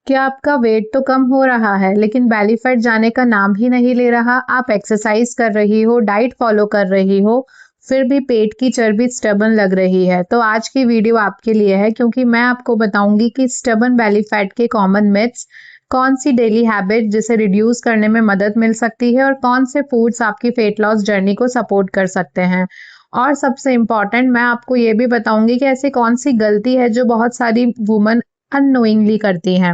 क्या आपका वेट तो कम हो रहा है लेकिन बेली फैट जाने का नाम ही नहीं ले रहा? आप एक्सरसाइज कर रही हो, डाइट फॉलो कर रही हो, फिर भी पेट की चर्बी स्टबन लग रही है। तो आज की वीडियो आपके लिए है, क्योंकि मैं आपको बताऊंगी कि स्टबन बेली फैट के कॉमन मिथ्स, कौन सी डेली हैबिट जिसे रिड्यूस करने में मदद मिल सकती है और कौन से फूड्स आपकी वेट लॉस जर्नी को सपोर्ट कर सकते हैं। और सबसे इम्पॉर्टेंट, मैं आपको ये भी बताऊंगी कि ऐसी कौन सी गलती है जो बहुत सारी वुमन अननोइंगली करती हैं।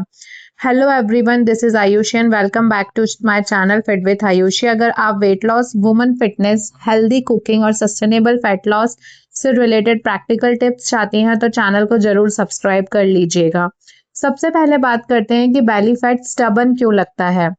Hello everyone, this is Ayushi and welcome back to my channel fit with Ayushi. अगर आप weight loss, woman fitness, healthy cooking और सस्टेनेबल फैट लॉस से रिलेटेड प्रैक्टिकल टिप्स चाहती हैं तो चैनल को जरूर सब्सक्राइब कर लीजिएगा। सबसे पहले बात करते हैं कि बेली फैट स्टबन क्यों लगता है।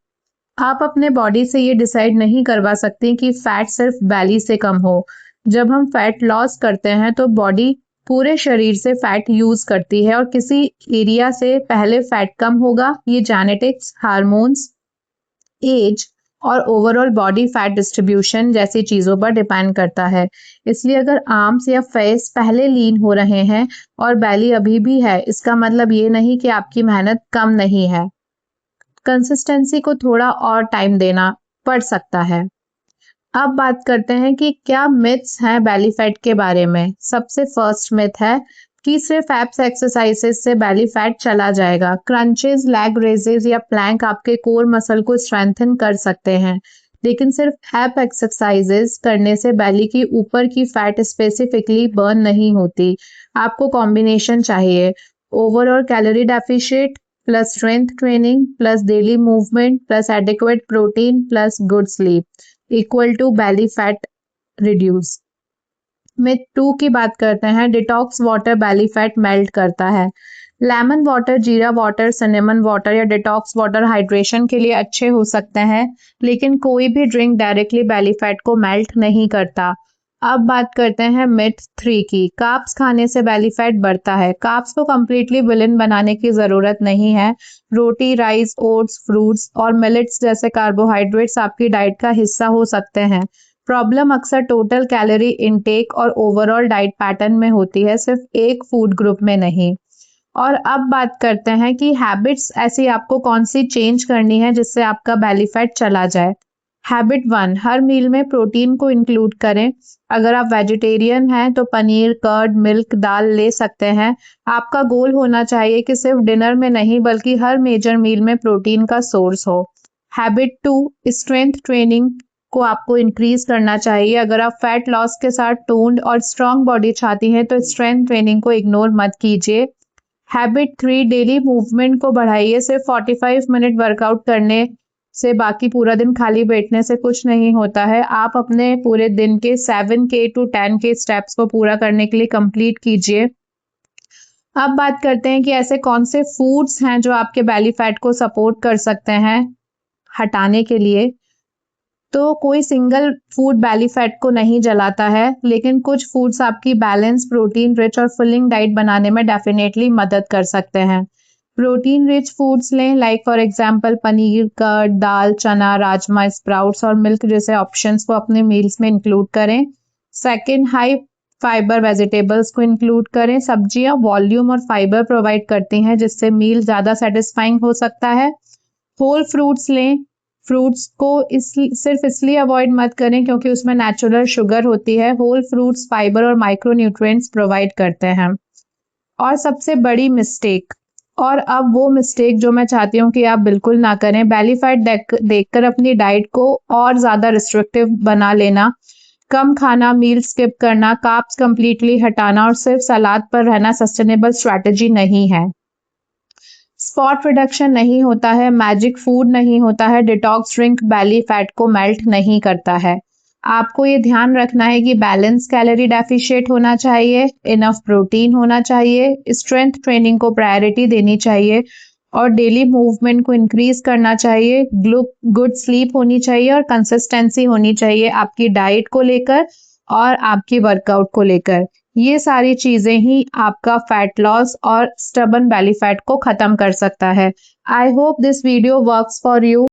आप अपने बॉडी से ये डिसाइड नहीं करवा सकती कि फैट सिर्फ बेली से कम हो। जब हम फैट लॉस करते हैं तो बॉडी पूरे शरीर से फैट यूज करती है और किसी एरिया से पहले फैट कम होगा। ये जेनेटिक्स, हार्मोन्स, एज और ओवरऑल बॉडी फैट डिस्ट्रीब्यूशन जैसी चीजों पर डिपेंड करता है। इसलिए अगर आर्म्स या फेस पहले लीन हो रहे हैं और बेली अभी भी है, इसका मतलब ये नहीं कि आपकी मेहनत कम नहीं है। कंसिस्टेंसी को थोड़ा और टाइम देना पड़ सकता है। अब बात करते हैं कि क्या मिथ्स हैं बेली फैट के बारे में। सबसे फर्स्ट मिथ है कि सिर्फ एब्स एक्सरसाइजेस से बेली फैट चला जाएगा। क्रंचेस, लैग रेजेस या प्लैंक आपके कोर मसल को स्ट्रेंथन कर सकते हैं, लेकिन सिर्फ एब एक्सरसाइजेस करने से बेली की ऊपर की फैट स्पेसिफिकली बर्न नहीं होती। आपको कॉम्बिनेशन चाहिए, overall calorie deficit plus strength training plus daily movement plus adequate protein plus good sleep equal to belly fat reduce. Myth 2 की बात करते हैं। Detox water belly fat melt करता है। लेमन वाटर, जीरा वाटर, सिनेमन वाटर या detox water hydration के लिए अच्छे हो सकते हैं, लेकिन कोई भी ड्रिंक डायरेक्टली बेली फैट को मेल्ट नहीं करता। अब बात करते हैं मिथ 3 की। कार्ब्स खाने से बेली फैट बढ़ता है। कार्ब्स को कंप्लीटली विलेन बनाने की जरूरत नहीं है। रोटी, राइस, ओट्स, फ्रूट्स और मिलेट्स जैसे कार्बोहाइड्रेट्स आपकी डाइट का हिस्सा हो सकते हैं। प्रॉब्लम अक्सर टोटल कैलोरी इनटेक और ओवरऑल डाइट पैटर्न में होती है, सिर्फ एक फूड ग्रुप में नहीं। और अब बात करते हैं कि हैबिट्स ऐसी आपको कौन सी चेंज करनी है जिससे आपका बेली फैट चला जाए। हैबिट 1, हर मील में प्रोटीन को इंक्लूड करें। अगर आप वेजिटेरियन हैं तो पनीर, कर्ड, मिल्क, दाल ले सकते हैं। आपका गोल होना चाहिए कि सिर्फ डिनर में नहीं बल्कि हर मेजर मील में प्रोटीन का सोर्स हो। हैबिट 2, स्ट्रेंथ ट्रेनिंग को आपको इंक्रीज करना चाहिए। अगर आप फैट लॉस के साथ टोन्ड और स्ट्रांग बॉडी चाहती हैं तो स्ट्रेंथ ट्रेनिंग को इग्नोर मत कीजिए। हैबिट 3, डेली मूवमेंट को बढ़ाइए। सिर्फ 45 मिनट वर्कआउट करने से बाकी पूरा दिन खाली बैठने से कुछ नहीं होता है। आप अपने पूरे दिन के 7K to 10K स्टेप्स को पूरा करने के लिए कंप्लीट कीजिए। अब बात करते हैं कि ऐसे कौन से फूड्स हैं जो आपके बेली फैट को सपोर्ट कर सकते हैं हटाने के लिए। तो कोई सिंगल फूड बेली फैट को नहीं जलाता है, लेकिन कुछ फूड्स आपकी बैलेंस, प्रोटीन रिच और फिलिंग डाइट बनाने में डेफिनेटली मदद कर सकते हैं। प्रोटीन रिच फूड्स लें, like for example paneer, curd, दाल, चना, राजमा, स्प्राउट्स और मिल्क जैसे ऑप्शंस को अपने मील्स में इंक्लूड करें। सेकंड, हाई फाइबर वेजिटेबल्स को इंक्लूड करें। सब्जियां वॉल्यूम और फाइबर प्रोवाइड करती हैं, जिससे मील ज़्यादा सेटिस्फाइंग हो सकता है। होल फ्रूट्स लें। फ्रूट्स को सिर्फ इसलिए अवॉइड मत करें क्योंकि उसमें नेचुरल शुगर होती है। होल फ्रूट्स फाइबर और माइक्रो न्यूट्रिएंट्स प्रोवाइड करते हैं। और सबसे बड़ी मिस्टेक, और अब वो मिस्टेक जो मैं चाहती हूँ कि आप बिल्कुल ना करें, बेली फैट देखकर अपनी डाइट को और ज्यादा रिस्ट्रिक्टिव बना लेना। कम खाना, मील स्किप करना, कार्ब्स कंप्लीटली हटाना और सिर्फ सलाद पर रहना सस्टेनेबल स्ट्रैटेजी नहीं है। स्पॉट रिडक्शन नहीं होता है, मैजिक फूड नहीं होता है, डिटॉक्स ड्रिंक बेली फैट को मेल्ट नहीं करता है। आपको ये ध्यान रखना है कि बैलेंस कैलोरी डेफिशिएट होना चाहिए, इनफ प्रोटीन होना चाहिए, स्ट्रेंथ ट्रेनिंग को प्रायोरिटी देनी चाहिए और डेली मूवमेंट को इंक्रीज करना चाहिए। गुड स्लीप होनी चाहिए और कंसिस्टेंसी होनी चाहिए आपकी डाइट को लेकर और आपकी वर्कआउट को लेकर। ये सारी चीजें ही आपका फैट लॉस और स्टबन बेली फैट को खत्म कर सकता है। I hope this video works for you.